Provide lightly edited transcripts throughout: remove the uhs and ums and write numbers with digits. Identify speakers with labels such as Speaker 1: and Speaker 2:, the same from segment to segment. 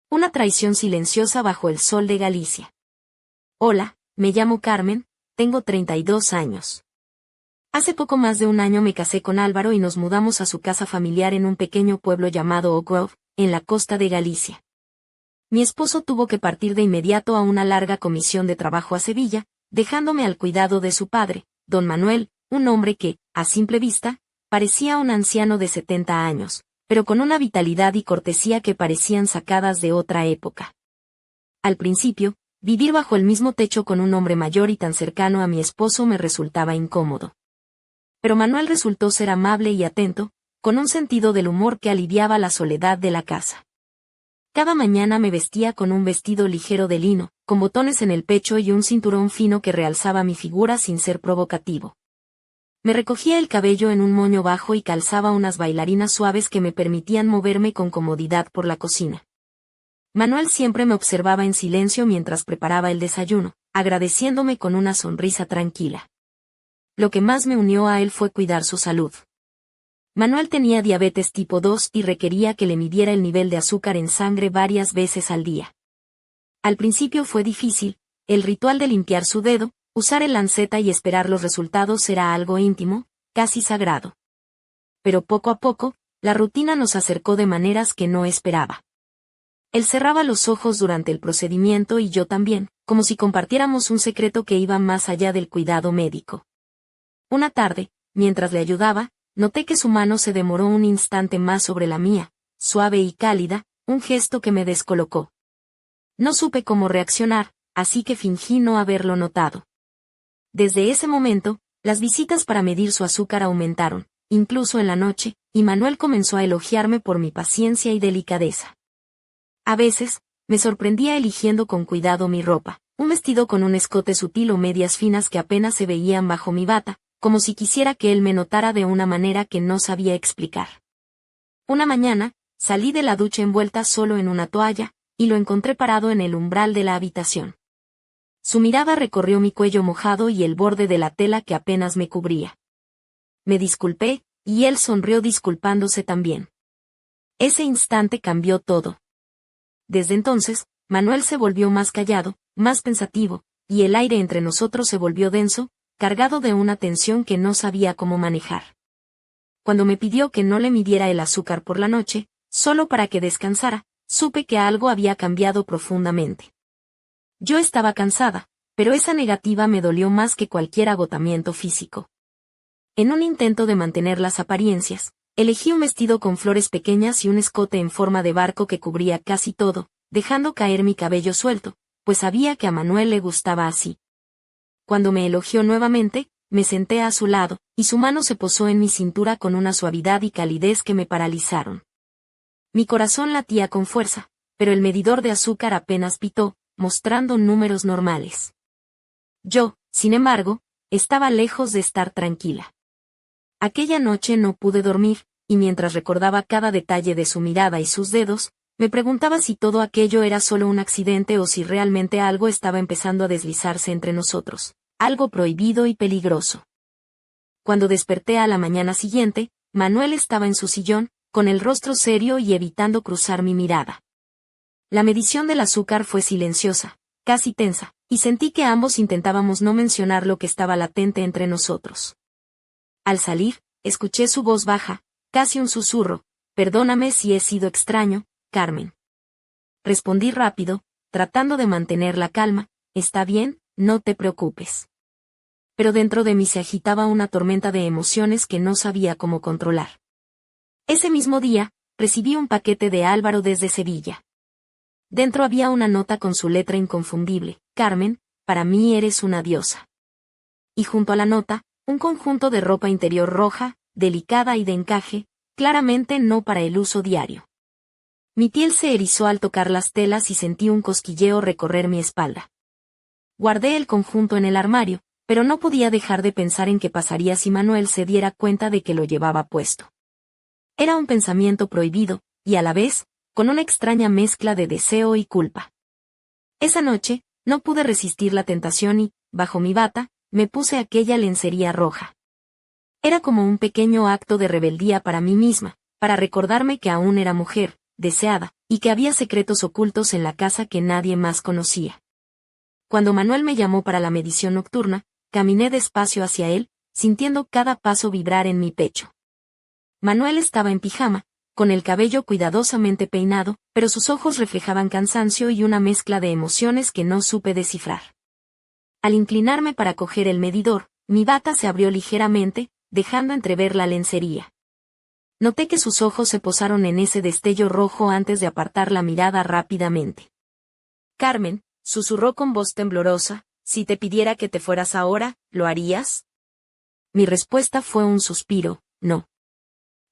Speaker 1: Una traición silenciosa bajo el sol de Galicia. Hola, me llamo Carmen, tengo 32 años. Hace poco más de un año me casé con Álvaro y nos mudamos a su casa familiar en un pequeño pueblo llamado Oak Grove, en la costa de Galicia. Mi esposo tuvo que partir de inmediato a una larga comisión de trabajo a Sevilla, dejándome al cuidado de su padre, don Manuel, un hombre que, a simple vista, parecía un anciano de 70 años, pero con una vitalidad y cortesía que parecían sacadas de otra época. Al principio, vivir bajo el mismo techo con un hombre mayor y tan cercano a mi esposo me resultaba incómodo. Pero Manuel resultó ser amable y atento, con un sentido del humor que aliviaba la soledad de la casa. Cada mañana me vestía con un vestido ligero de lino, con botones en el pecho y un cinturón fino que realzaba mi figura sin ser provocativo. Me recogía el cabello en un moño bajo y calzaba unas bailarinas suaves que me permitían moverme con comodidad por la cocina. Manuel siempre me observaba en silencio mientras preparaba el desayuno, agradeciéndome con una sonrisa tranquila. Lo que más me unió a él fue cuidar su salud. Manuel tenía diabetes tipo 2 y requería que le midiera el nivel de azúcar en sangre varias veces al día. Al principio fue difícil, el ritual de limpiar su dedo, usar el lanceta y esperar los resultados era algo íntimo, casi sagrado. Pero poco a poco, la rutina nos acercó de maneras que no esperaba. Él cerraba los ojos durante el procedimiento y yo también, como si compartiéramos un secreto que iba más allá del cuidado médico. Una tarde, mientras le ayudaba, noté que su mano se demoró un instante más sobre la mía, suave y cálida, un gesto que me descolocó. No supe cómo reaccionar, así que fingí no haberlo notado. Desde ese momento, las visitas para medir su azúcar aumentaron, incluso en la noche, y Manuel comenzó a elogiarme por mi paciencia y delicadeza. A veces, me sorprendía eligiendo con cuidado mi ropa, un vestido con un escote sutil o medias finas que apenas se veían bajo mi bata, como si quisiera que él me notara de una manera que no sabía explicar. Una mañana, salí de la ducha envuelta solo en una toalla, y lo encontré parado en el umbral de la habitación. Su mirada recorrió mi cuello mojado y el borde de la tela que apenas me cubría. Me disculpé, y él sonrió disculpándose también. Ese instante cambió todo. Desde entonces, Manuel se volvió más callado, más pensativo, y el aire entre nosotros se volvió denso, cargado de una tensión que no sabía cómo manejar. Cuando me pidió que no le midiera el azúcar por la noche, solo para que descansara, supe que algo había cambiado profundamente. Yo estaba cansada, pero esa negativa me dolió más que cualquier agotamiento físico. En un intento de mantener las apariencias, elegí un vestido con flores pequeñas y un escote en forma de barco que cubría casi todo, dejando caer mi cabello suelto, pues sabía que a Manuel le gustaba así. Cuando me elogió nuevamente, me senté a su lado, y su mano se posó en mi cintura con una suavidad y calidez que me paralizaron. Mi corazón latía con fuerza, pero el medidor de azúcar apenas pitó, mostrando números normales. Yo, sin embargo, estaba lejos de estar tranquila. Aquella noche no pude dormir, y mientras recordaba cada detalle de su mirada y sus dedos, me preguntaba si todo aquello era solo un accidente o si realmente algo estaba empezando a deslizarse entre nosotros, algo prohibido y peligroso. Cuando desperté a la mañana siguiente, Manuel estaba en su sillón, con el rostro serio y evitando cruzar mi mirada. La medición del azúcar fue silenciosa, casi tensa, y sentí que ambos intentábamos no mencionar lo que estaba latente entre nosotros. Al salir, escuché su voz baja, casi un susurro: «Perdóname si he sido extraño, Carmen». Respondí rápido, tratando de mantener la calma: «Está bien, no te preocupes». Pero dentro de mí se agitaba una tormenta de emociones que no sabía cómo controlar. Ese mismo día, recibí un paquete de Álvaro desde Sevilla. Dentro había una nota con su letra inconfundible: «Carmen, para mí eres una diosa». Y junto a la nota, un conjunto de ropa interior roja, delicada y de encaje, claramente no para el uso diario. Mi piel se erizó al tocar las telas y sentí un cosquilleo recorrer mi espalda. Guardé el conjunto en el armario, pero no podía dejar de pensar en qué pasaría si Manuel se diera cuenta de que lo llevaba puesto. Era un pensamiento prohibido, y a la vez, con una extraña mezcla de deseo y culpa. Esa noche, no pude resistir la tentación y, bajo mi bata, me puse aquella lencería roja. Era como un pequeño acto de rebeldía para mí misma, para recordarme que aún era mujer, deseada, y que había secretos ocultos en la casa que nadie más conocía. Cuando Manuel me llamó para la medición nocturna, caminé despacio hacia él, sintiendo cada paso vibrar en mi pecho. Manuel estaba en pijama, con el cabello cuidadosamente peinado, pero sus ojos reflejaban cansancio y una mezcla de emociones que no supe descifrar. Al inclinarme para coger el medidor, mi bata se abrió ligeramente, dejando entrever la lencería. Noté que sus ojos se posaron en ese destello rojo antes de apartar la mirada rápidamente. «Carmen», susurró con voz temblorosa, «si te pidiera que te fueras ahora, ¿lo harías?» Mi respuesta fue un suspiro, «no».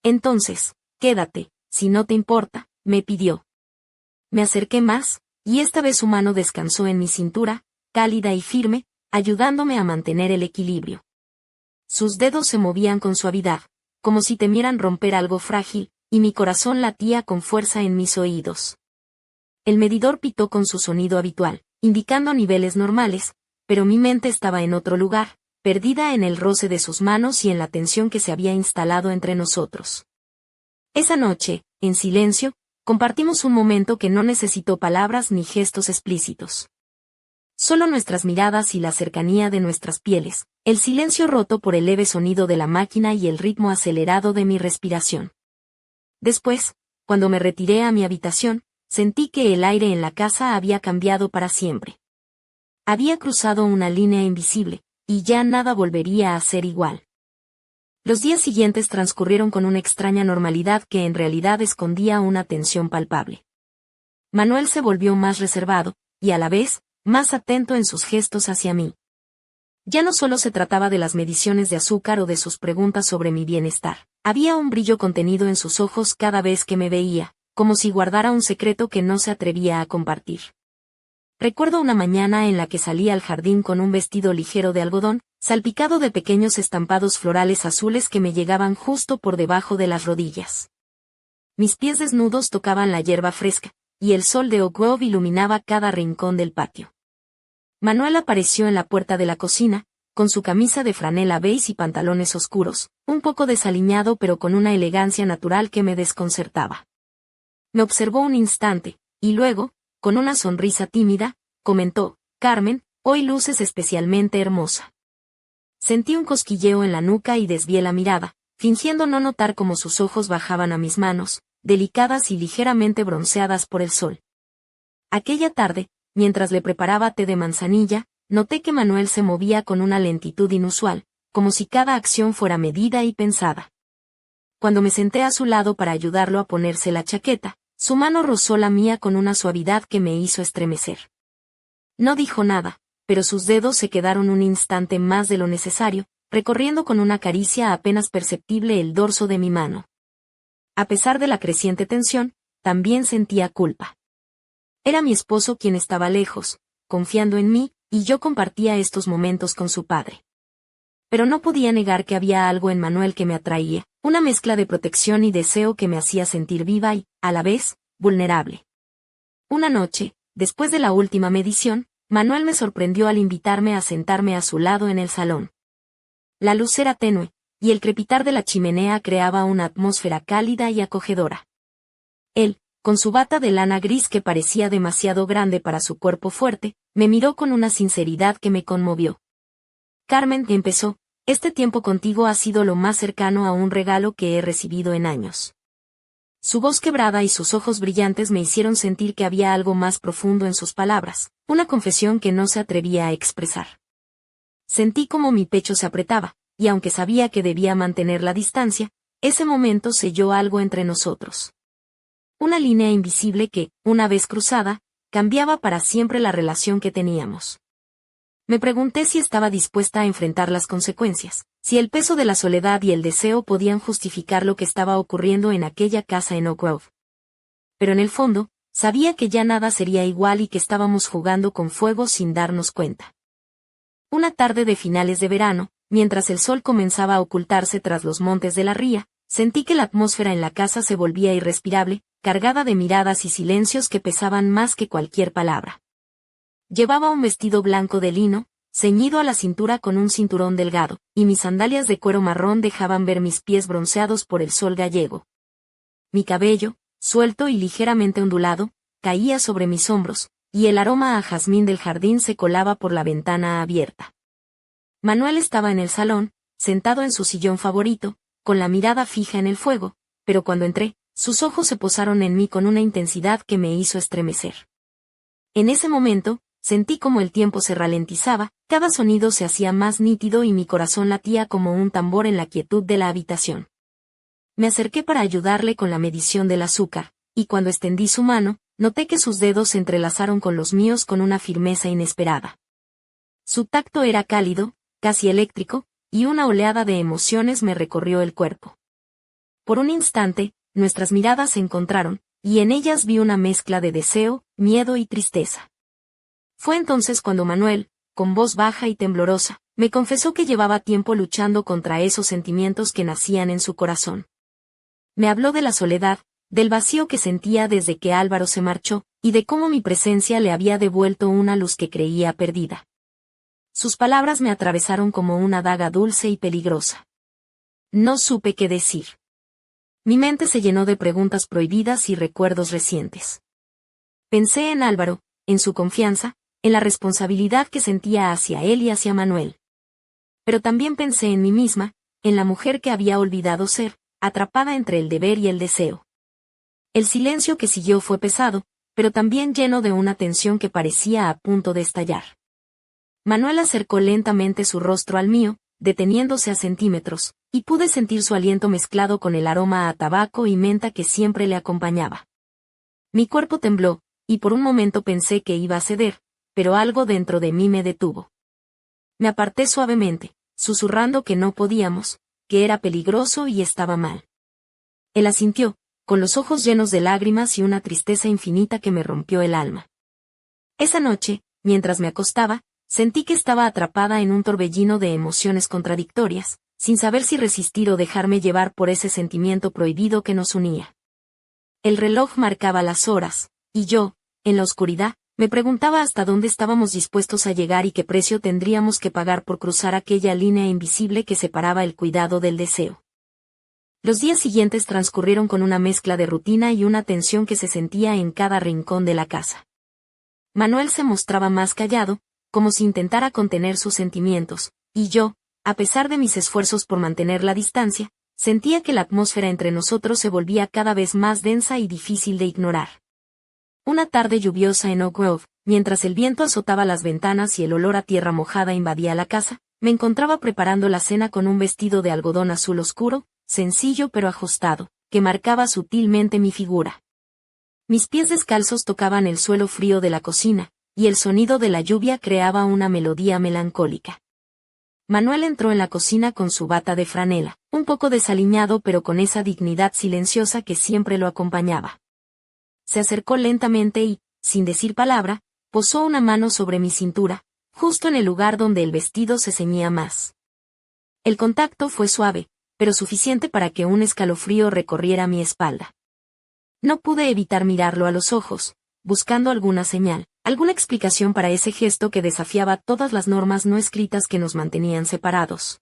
Speaker 1: «Entonces, quédate, si no te importa», me pidió. Me acerqué más, y esta vez su mano descansó en mi cintura, cálida y firme, ayudándome a mantener el equilibrio. Sus dedos se movían con suavidad, como si temieran romper algo frágil, y mi corazón latía con fuerza en mis oídos. El medidor pitó con su sonido habitual, indicando niveles normales, pero mi mente estaba en otro lugar, perdida en el roce de sus manos y en la tensión que se había instalado entre nosotros. Esa noche, en silencio, compartimos un momento que no necesitó palabras ni gestos explícitos. Solo nuestras miradas y la cercanía de nuestras pieles, el silencio roto por el leve sonido de la máquina y el ritmo acelerado de mi respiración. Después, cuando me retiré a mi habitación, sentí que el aire en la casa había cambiado para siempre. Había cruzado una línea invisible, y ya nada volvería a ser igual. Los días siguientes transcurrieron con una extraña normalidad que en realidad escondía una tensión palpable. Manuel se volvió más reservado, y a la vez, más atento en sus gestos hacia mí. Ya no solo se trataba de las mediciones de azúcar o de sus preguntas sobre mi bienestar. Había un brillo contenido en sus ojos cada vez que me veía, como si guardara un secreto que no se atrevía a compartir. Recuerdo una mañana en la que salí al jardín con un vestido ligero de algodón, salpicado de pequeños estampados florales azules que me llegaban justo por debajo de las rodillas. Mis pies desnudos tocaban la hierba fresca, y el sol de Oak Grove iluminaba cada rincón del patio. Manuel apareció en la puerta de la cocina, con su camisa de franela beige y pantalones oscuros, un poco desaliñado pero con una elegancia natural que me desconcertaba. Me observó un instante, y luego, con una sonrisa tímida, comentó, «Carmen, hoy luces especialmente hermosa». Sentí un cosquilleo en la nuca y desvié la mirada, fingiendo no notar cómo sus ojos bajaban a mis manos, delicadas y ligeramente bronceadas por el sol. Aquella tarde, mientras le preparaba té de manzanilla, noté que Manuel se movía con una lentitud inusual, como si cada acción fuera medida y pensada. Cuando me senté a su lado para ayudarlo a ponerse la chaqueta, su mano rozó la mía con una suavidad que me hizo estremecer. No dijo nada, pero sus dedos se quedaron un instante más de lo necesario, recorriendo con una caricia apenas perceptible el dorso de mi mano. A pesar de la creciente tensión, también sentía culpa. Era mi esposo quien estaba lejos, confiando en mí, y yo compartía estos momentos con su padre. Pero no podía negar que había algo en Manuel que me atraía, una mezcla de protección y deseo que me hacía sentir viva y, a la vez, vulnerable. Una noche, después de la última medición, Manuel me sorprendió al invitarme a sentarme a su lado en el salón. La luz era tenue, y el crepitar de la chimenea creaba una atmósfera cálida y acogedora. Él, con su bata de lana gris que parecía demasiado grande para su cuerpo fuerte, me miró con una sinceridad que me conmovió. «Carmen», empezó, «este tiempo contigo ha sido lo más cercano a un regalo que he recibido en años». Su voz quebrada y sus ojos brillantes me hicieron sentir que había algo más profundo en sus palabras, una confesión que no se atrevía a expresar. Sentí como mi pecho se apretaba, y aunque sabía que debía mantener la distancia, ese momento selló algo entre nosotros. Una línea invisible que, una vez cruzada, cambiaba para siempre la relación que teníamos. Me pregunté si estaba dispuesta a enfrentar las consecuencias, si el peso de la soledad y el deseo podían justificar lo que estaba ocurriendo en aquella casa en Oak Grove. Pero en el fondo, sabía que ya nada sería igual y que estábamos jugando con fuego sin darnos cuenta. Una tarde de finales de verano, mientras el sol comenzaba a ocultarse tras los montes de la ría, sentí que la atmósfera en la casa se volvía irrespirable, cargada de miradas y silencios que pesaban más que cualquier palabra. Llevaba un vestido blanco de lino, ceñido a la cintura con un cinturón delgado, y mis sandalias de cuero marrón dejaban ver mis pies bronceados por el sol gallego. Mi cabello, suelto y ligeramente ondulado, caía sobre mis hombros, y el aroma a jazmín del jardín se colaba por la ventana abierta. Manuel estaba en el salón, sentado en su sillón favorito, con la mirada fija en el fuego, pero cuando entré, sus ojos se posaron en mí con una intensidad que me hizo estremecer. En ese momento, sentí como el tiempo se ralentizaba, cada sonido se hacía más nítido y mi corazón latía como un tambor en la quietud de la habitación. Me acerqué para ayudarle con la medición del azúcar, y cuando extendí su mano, noté que sus dedos se entrelazaron con los míos con una firmeza inesperada. Su tacto era cálido, casi eléctrico, y una oleada de emociones me recorrió el cuerpo. Por un instante, nuestras miradas se encontraron, y en ellas vi una mezcla de deseo, miedo y tristeza. Fue entonces cuando Manuel, con voz baja y temblorosa, me confesó que llevaba tiempo luchando contra esos sentimientos que nacían en su corazón. Me habló de la soledad, del vacío que sentía desde que Álvaro se marchó, y de cómo mi presencia le había devuelto una luz que creía perdida. Sus palabras me atravesaron como una daga dulce y peligrosa. No supe qué decir. Mi mente se llenó de preguntas prohibidas y recuerdos recientes. Pensé en Álvaro, en su confianza, en la responsabilidad que sentía hacia él y hacia Manuel. Pero también pensé en mí misma, en la mujer que había olvidado ser, atrapada entre el deber y el deseo. El silencio que siguió fue pesado, pero también lleno de una tensión que parecía a punto de estallar. Manuel acercó lentamente su rostro al mío, deteniéndose a centímetros, y pude sentir su aliento mezclado con el aroma a tabaco y menta que siempre le acompañaba. Mi cuerpo tembló, y por un momento pensé que iba a ceder, pero algo dentro de mí me detuvo. Me aparté suavemente, susurrando que no podíamos, que era peligroso y estaba mal. Él asintió, con los ojos llenos de lágrimas y una tristeza infinita que me rompió el alma. Esa noche, mientras me acostaba, sentí que estaba atrapada en un torbellino de emociones contradictorias, sin saber si resistir o dejarme llevar por ese sentimiento prohibido que nos unía. El reloj marcaba las horas, y yo, en la oscuridad, me preguntaba hasta dónde estábamos dispuestos a llegar y qué precio tendríamos que pagar por cruzar aquella línea invisible que separaba el cuidado del deseo. Los días siguientes transcurrieron con una mezcla de rutina y una tensión que se sentía en cada rincón de la casa. Manuel se mostraba más callado, como si intentara contener sus sentimientos, y yo, a pesar de mis esfuerzos por mantener la distancia, sentía que la atmósfera entre nosotros se volvía cada vez más densa y difícil de ignorar. Una tarde lluviosa en Oak Grove, mientras el viento azotaba las ventanas y el olor a tierra mojada invadía la casa, me encontraba preparando la cena con un vestido de algodón azul oscuro, sencillo pero ajustado, que marcaba sutilmente mi figura. Mis pies descalzos tocaban el suelo frío de la cocina, y el sonido de la lluvia creaba una melodía melancólica. Manuel entró en la cocina con su bata de franela, un poco desaliñado pero con esa dignidad silenciosa que siempre lo acompañaba. Se acercó lentamente y, sin decir palabra, posó una mano sobre mi cintura, justo en el lugar donde el vestido se ceñía más. El contacto fue suave, pero suficiente para que un escalofrío recorriera mi espalda. No pude evitar mirarlo a los ojos, buscando alguna señal, alguna explicación para ese gesto que desafiaba todas las normas no escritas que nos mantenían separados.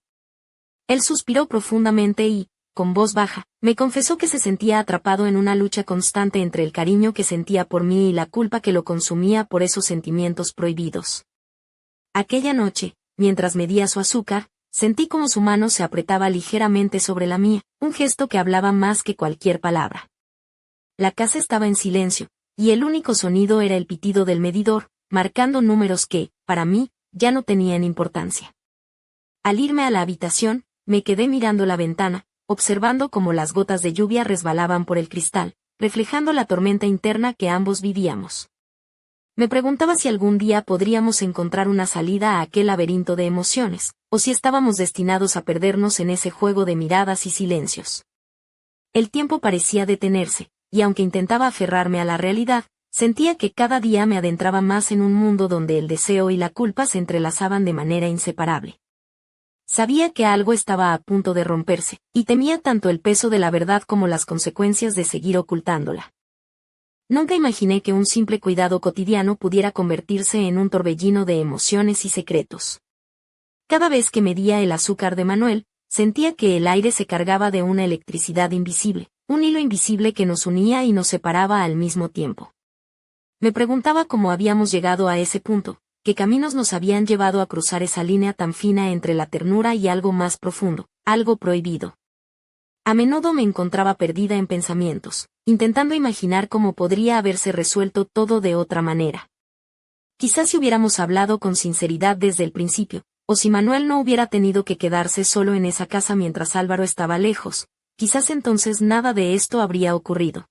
Speaker 1: Él suspiró profundamente y, con voz baja, me confesó que se sentía atrapado en una lucha constante entre el cariño que sentía por mí y la culpa que lo consumía por esos sentimientos prohibidos. Aquella noche, mientras medía su azúcar, sentí como su mano se apretaba ligeramente sobre la mía, un gesto que hablaba más que cualquier palabra. La casa estaba en silencio, y el único sonido era el pitido del medidor, marcando números que, para mí, ya no tenían importancia. Al irme a la habitación, me quedé mirando la ventana, observando cómo las gotas de lluvia resbalaban por el cristal, reflejando la tormenta interna que ambos vivíamos. Me preguntaba si algún día podríamos encontrar una salida a aquel laberinto de emociones, o si estábamos destinados a perdernos en ese juego de miradas y silencios. El tiempo parecía detenerse, y aunque intentaba aferrarme a la realidad, sentía que cada día me adentraba más en un mundo donde el deseo y la culpa se entrelazaban de manera inseparable. Sabía que algo estaba a punto de romperse, y temía tanto el peso de la verdad como las consecuencias de seguir ocultándola. Nunca imaginé que un simple cuidado cotidiano pudiera convertirse en un torbellino de emociones y secretos. Cada vez que medía el azúcar de Manuel, sentía que el aire se cargaba de una electricidad invisible, un hilo invisible que nos unía y nos separaba al mismo tiempo. Me preguntaba cómo habíamos llegado a ese punto, qué caminos nos habían llevado a cruzar esa línea tan fina entre la ternura y algo más profundo, algo prohibido. A menudo me encontraba perdida en pensamientos, intentando imaginar cómo podría haberse resuelto todo de otra manera. Quizás si hubiéramos hablado con sinceridad desde el principio, o si Manuel no hubiera tenido que quedarse solo en esa casa mientras Álvaro estaba lejos, quizás entonces nada de esto habría ocurrido.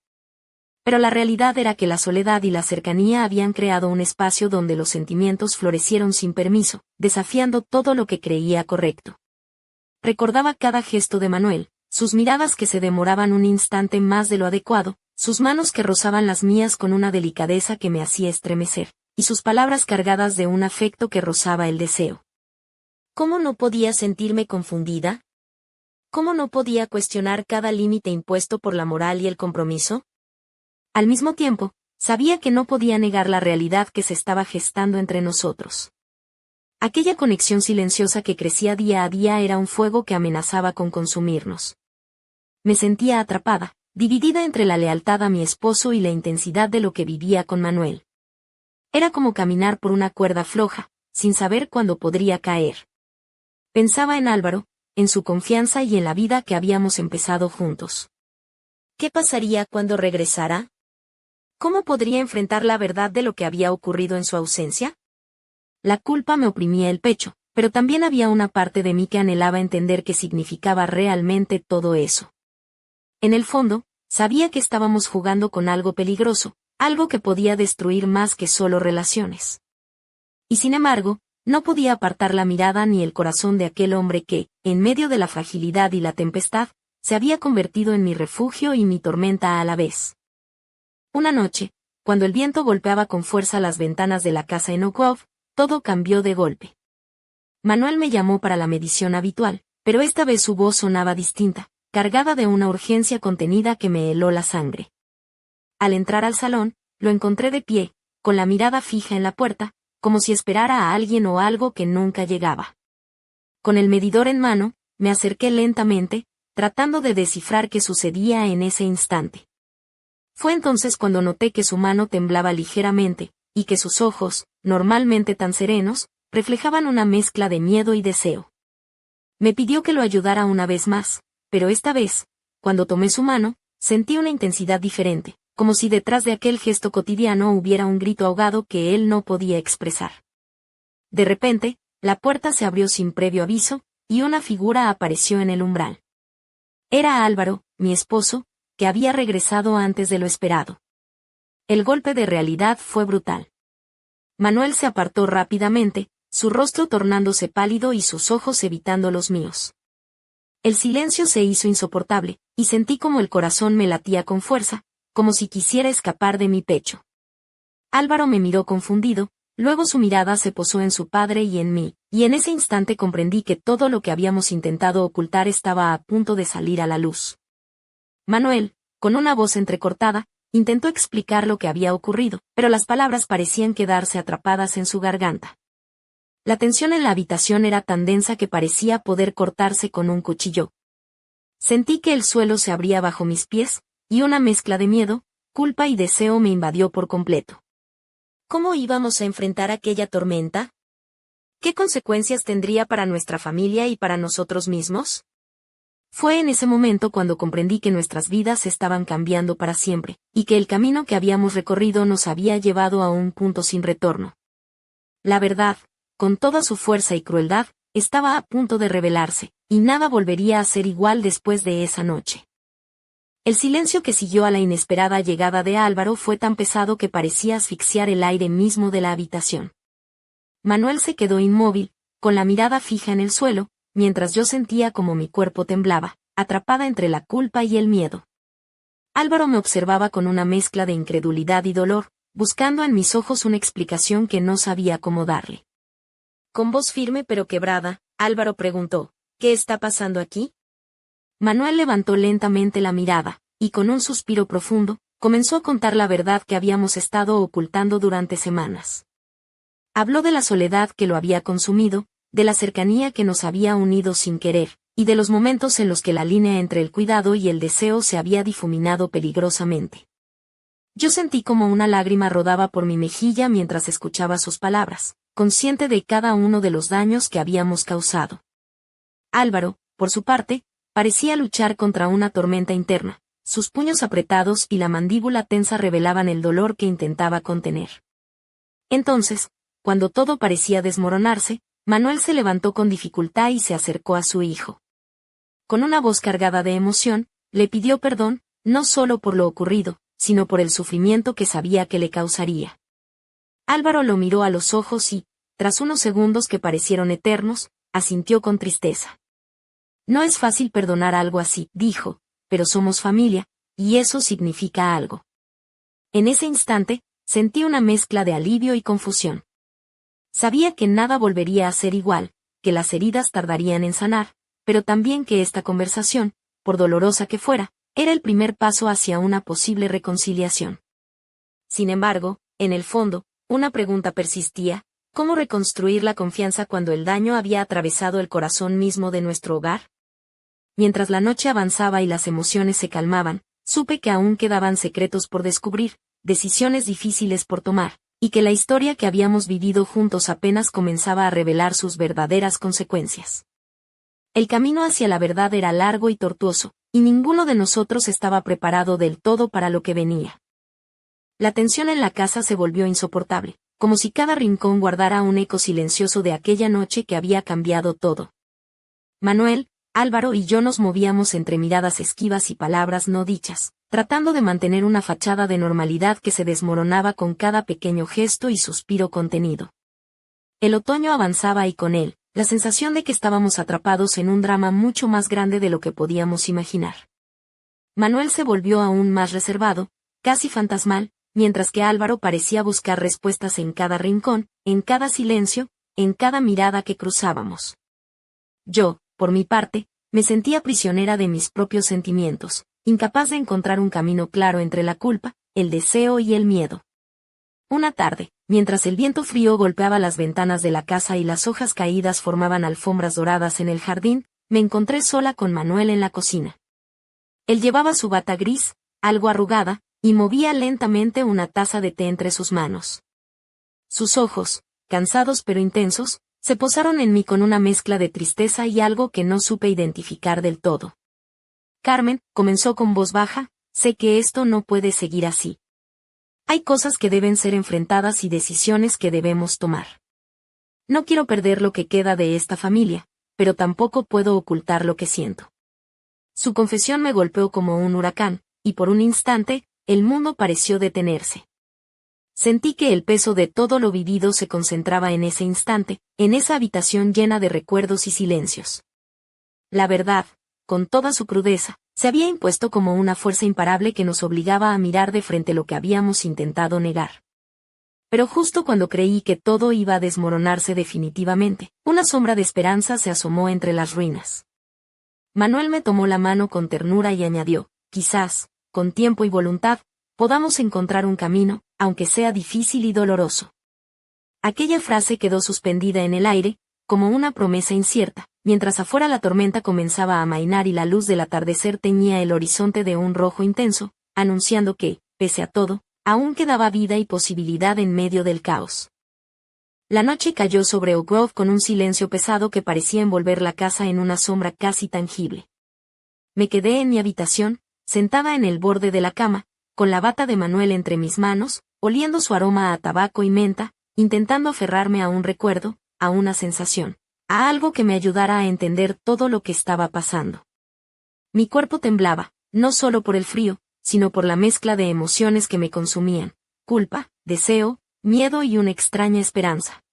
Speaker 1: Pero la realidad era que la soledad y la cercanía habían creado un espacio donde los sentimientos florecieron sin permiso, desafiando todo lo que creía correcto. Recordaba cada gesto de Manuel, sus miradas que se demoraban un instante más de lo adecuado, sus manos que rozaban las mías con una delicadeza que me hacía estremecer, y sus palabras cargadas de un afecto que rozaba el deseo. ¿Cómo no podía sentirme confundida? ¿Cómo no podía cuestionar cada límite impuesto por la moral y el compromiso? Al mismo tiempo, sabía que no podía negar la realidad que se estaba gestando entre nosotros. Aquella conexión silenciosa que crecía día a día era un fuego que amenazaba con consumirnos. Me sentía atrapada, dividida entre la lealtad a mi esposo y la intensidad de lo que vivía con Manuel. Era como caminar por una cuerda floja, sin saber cuándo podría caer. Pensaba en Álvaro, en su confianza y en la vida que habíamos empezado juntos. ¿Qué pasaría cuando regresara? ¿Cómo podría enfrentar la verdad de lo que había ocurrido en su ausencia? La culpa me oprimía el pecho, pero también había una parte de mí que anhelaba entender qué significaba realmente todo eso. En el fondo, sabía que estábamos jugando con algo peligroso, algo que podía destruir más que solo relaciones. Y sin embargo, no podía apartar la mirada ni el corazón de aquel hombre que, en medio de la fragilidad y la tempestad, se había convertido en mi refugio y mi tormenta a la vez. Una noche, cuando el viento golpeaba con fuerza las ventanas de la casa en Oak Grove, todo cambió de golpe. Manuel me llamó para la medición habitual, pero esta vez su voz sonaba distinta, cargada de una urgencia contenida que me heló la sangre. Al entrar al salón, lo encontré de pie, con la mirada fija en la puerta, como si esperara a alguien o algo que nunca llegaba. Con el medidor en mano, me acerqué lentamente, tratando de descifrar qué sucedía en ese instante. Fue entonces cuando noté que su mano temblaba ligeramente, y que sus ojos, normalmente tan serenos, reflejaban una mezcla de miedo y deseo. Me pidió que lo ayudara una vez más, pero esta vez, cuando tomé su mano, sentí una intensidad diferente, como si detrás de aquel gesto cotidiano hubiera un grito ahogado que él no podía expresar. De repente, la puerta se abrió sin previo aviso, y una figura apareció en el umbral. Era Álvaro, mi esposo, que había regresado antes de lo esperado. El golpe de realidad fue brutal. Manuel se apartó rápidamente, su rostro tornándose pálido y sus ojos evitando los míos. El silencio se hizo insoportable, y sentí como el corazón me latía con fuerza, como si quisiera escapar de mi pecho. Álvaro me miró confundido, luego su mirada se posó en su padre y en mí, y en ese instante comprendí que todo lo que habíamos intentado ocultar estaba a punto de salir a la luz. Manuel, con una voz entrecortada, intentó explicar lo que había ocurrido, pero las palabras parecían quedarse atrapadas en su garganta. La tensión en la habitación era tan densa que parecía poder cortarse con un cuchillo. Sentí que el suelo se abría bajo mis pies, y una mezcla de miedo, culpa y deseo me invadió por completo. ¿Cómo íbamos a enfrentar aquella tormenta? ¿Qué consecuencias tendría para nuestra familia y para nosotros mismos? Fue en ese momento cuando comprendí que nuestras vidas estaban cambiando para siempre, y que el camino que habíamos recorrido nos había llevado a un punto sin retorno. La verdad, con toda su fuerza y crueldad, estaba a punto de revelarse, y nada volvería a ser igual después de esa noche. El silencio que siguió a la inesperada llegada de Álvaro fue tan pesado que parecía asfixiar el aire mismo de la habitación. Manuel se quedó inmóvil, con la mirada fija en el suelo, mientras yo sentía como mi cuerpo temblaba, atrapada entre la culpa y el miedo. Álvaro me observaba con una mezcla de incredulidad y dolor, buscando en mis ojos una explicación que no sabía cómo darle. Con voz firme pero quebrada, Álvaro preguntó, ¿qué está pasando aquí? Manuel levantó lentamente la mirada, y con un suspiro profundo, comenzó a contar la verdad que habíamos estado ocultando durante semanas. Habló de la soledad que lo había consumido, de la cercanía que nos había unido sin querer, y de los momentos en los que la línea entre el cuidado y el deseo se había difuminado peligrosamente. Yo sentí como una lágrima rodaba por mi mejilla mientras escuchaba sus palabras, consciente de cada uno de los daños que habíamos causado. Álvaro, por su parte, parecía luchar contra una tormenta interna. Sus puños apretados y la mandíbula tensa revelaban el dolor que intentaba contener. Entonces, cuando todo parecía desmoronarse, Manuel se levantó con dificultad y se acercó a su hijo. Con una voz cargada de emoción, le pidió perdón, no solo por lo ocurrido, sino por el sufrimiento que sabía que le causaría. Álvaro lo miró a los ojos y, tras unos segundos que parecieron eternos, asintió con tristeza. No es fácil perdonar algo así, dijo, pero somos familia, y eso significa algo. En ese instante, sentí una mezcla de alivio y confusión. Sabía que nada volvería a ser igual, que las heridas tardarían en sanar, pero también que esta conversación, por dolorosa que fuera, era el primer paso hacia una posible reconciliación. Sin embargo, en el fondo, una pregunta persistía: ¿cómo reconstruir la confianza cuando el daño había atravesado el corazón mismo de nuestro hogar? Mientras la noche avanzaba y las emociones se calmaban, supe que aún quedaban secretos por descubrir, decisiones difíciles por tomar, y que la historia que habíamos vivido juntos apenas comenzaba a revelar sus verdaderas consecuencias. El camino hacia la verdad era largo y tortuoso, y ninguno de nosotros estaba preparado del todo para lo que venía. La tensión en la casa se volvió insoportable, como si cada rincón guardara un eco silencioso de aquella noche que había cambiado todo. Manuel, Álvaro y yo nos movíamos entre miradas esquivas y palabras no dichas, tratando de mantener una fachada de normalidad que se desmoronaba con cada pequeño gesto y suspiro contenido. El otoño avanzaba y con él, la sensación de que estábamos atrapados en un drama mucho más grande de lo que podíamos imaginar. Manuel se volvió aún más reservado, casi fantasmal, mientras que Álvaro parecía buscar respuestas en cada rincón, en cada silencio, en cada mirada que cruzábamos. Yo, por mi parte, me sentía prisionera de mis propios sentimientos, incapaz de encontrar un camino claro entre la culpa, el deseo y el miedo. Una tarde, mientras el viento frío golpeaba las ventanas de la casa y las hojas caídas formaban alfombras doradas en el jardín, me encontré sola con Manuel en la cocina. Él llevaba su bata gris, algo arrugada, y movía lentamente una taza de té entre sus manos. Sus ojos, cansados pero intensos, se posaron en mí con una mezcla de tristeza y algo que no supe identificar del todo. Carmen, comenzó con voz baja, sé que esto no puede seguir así. Hay cosas que deben ser enfrentadas y decisiones que debemos tomar. No quiero perder lo que queda de esta familia, pero tampoco puedo ocultar lo que siento. Su confesión me golpeó como un huracán, y por un instante, el mundo pareció detenerse. Sentí que el peso de todo lo vivido se concentraba en ese instante, en esa habitación llena de recuerdos y silencios. La verdad, con toda su crudeza, se había impuesto como una fuerza imparable que nos obligaba a mirar de frente lo que habíamos intentado negar. Pero justo cuando creí que todo iba a desmoronarse definitivamente, una sombra de esperanza se asomó entre las ruinas. Manuel me tomó la mano con ternura y añadió: quizás, con tiempo y voluntad, podamos encontrar un camino, aunque sea difícil y doloroso. Aquella frase quedó suspendida en el aire, como una promesa incierta, mientras afuera la tormenta comenzaba a amainar y la luz del atardecer teñía el horizonte de un rojo intenso, anunciando que, pese a todo, aún quedaba vida y posibilidad en medio del caos. La noche cayó sobre Oak Grove con un silencio pesado que parecía envolver la casa en una sombra casi tangible. Me quedé en mi habitación, sentada en el borde de la cama, con la bata de Manuel entre mis manos, oliendo su aroma a tabaco y menta, intentando aferrarme a un recuerdo, a una sensación, a algo que me ayudara a entender todo lo que estaba pasando. Mi cuerpo temblaba, no solo por el frío, sino por la mezcla de emociones que me consumían: culpa, deseo, miedo y una extraña esperanza.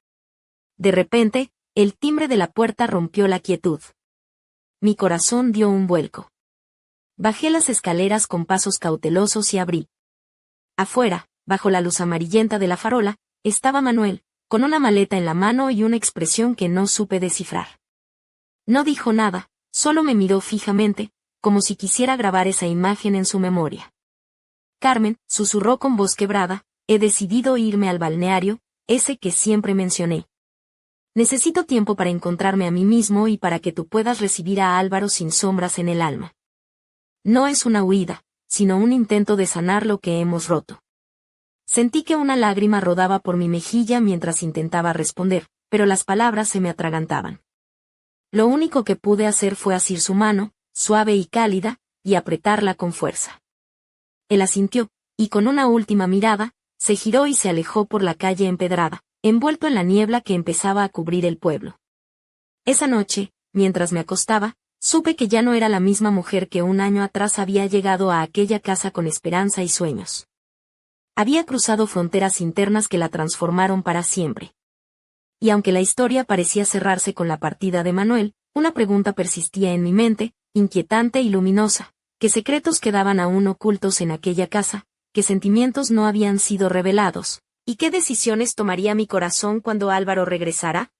Speaker 1: De repente, el timbre de la puerta rompió la quietud. Mi corazón dio un vuelco. Bajé las escaleras con pasos cautelosos y abrí. Afuera, bajo la luz amarillenta de la farola, estaba Manuel, con una maleta en la mano y una expresión que no supe descifrar. No dijo nada, solo me miró fijamente, como si quisiera grabar esa imagen en su memoria. Carmen, susurró con voz quebrada, he decidido irme al balneario, ese que siempre mencioné. Necesito tiempo para encontrarme a mí mismo y para que tú puedas recibir a Álvaro sin sombras en el alma. No es una huida, sino un intento de sanar lo que hemos roto. Sentí que una lágrima rodaba por mi mejilla mientras intentaba responder, pero las palabras se me atragantaban. Lo único que pude hacer fue asir su mano, suave y cálida, y apretarla con fuerza. Él asintió, y con una última mirada, se giró y se alejó por la calle empedrada, envuelto en la niebla que empezaba a cubrir el pueblo. Esa noche, mientras me acostaba, supe que ya no era la misma mujer que un año atrás había llegado a aquella casa con esperanza y sueños. Había cruzado fronteras internas que la transformaron para siempre. Y aunque la historia parecía cerrarse con la partida de Manuel, una pregunta persistía en mi mente, inquietante y luminosa. ¿Qué secretos quedaban aún ocultos en aquella casa? ¿Qué sentimientos no habían sido revelados? ¿Y qué decisiones tomaría mi corazón cuando Álvaro regresara?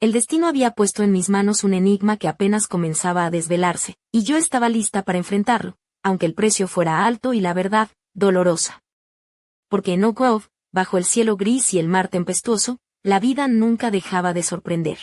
Speaker 1: El destino había puesto en mis manos un enigma que apenas comenzaba a desvelarse, y yo estaba lista para enfrentarlo, aunque el precio fuera alto y la verdad, dolorosa. Porque en Oak Grove, bajo el cielo gris y el mar tempestuoso, la vida nunca dejaba de sorprender.